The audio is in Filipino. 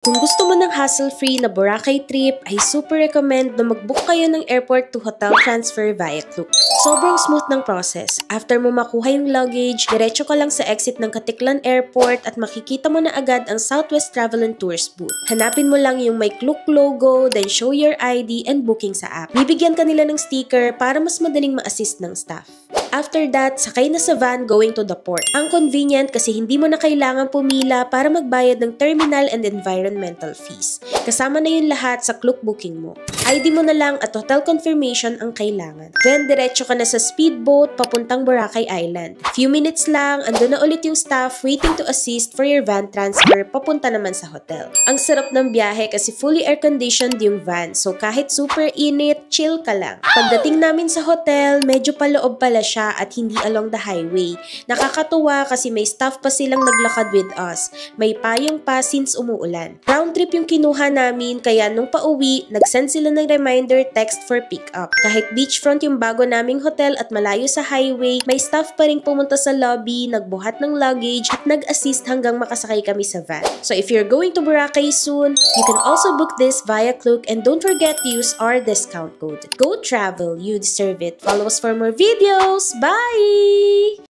Kung gusto mo ng hassle-free na Boracay trip, ay super recommend na mag-book kayo ng airport to hotel transfer via Klook. Sobrang smooth ng process. After mo makuha yung luggage, diretso ka lang sa exit ng Katiklan Airport at makikita mo na agad ang Southwest Travel and Tours booth. Hanapin mo lang yung may Klook logo, then show your ID and booking sa app. Bibigyan ka nila ng sticker para mas madaling ma-assist ng staff. After that, sakay na sa van going to the port. Ang convenient kasi hindi mo na kailangan pumila para magbayad ng terminal and environmental fees. Kasama na yun lahat sa Klook booking mo. ID mo na lang at hotel confirmation ang kailangan. Then, diretso ka na sa speedboat papuntang Boracay Island. Few minutes lang, andun na ulit yung staff waiting to assist for your van transfer papunta naman sa hotel. Ang sarap ng biyahe kasi fully air-conditioned yung van, so kahit super init, chill ka lang. Pagdating namin sa hotel, medyo paloob pala siya at hindi along the highway. Nakakatuwa kasi may staff pa silang naglakad with us. May payong pa since umuulan. Round trip yung kinuha namin kaya nung pauwi, nag-send sila ng reminder text for pick-up. Kahit beachfront yung bago naming hotel at malayo sa highway, may staff pa rin pumunta sa lobby, nagbuhat ng luggage at nag-assist hanggang makasakay kami sa van. So if you're going to Boracay soon, you can also book this via Klook and don't forget to use our discount code. Go travel, you deserve it. Follow us for more videos. Bye!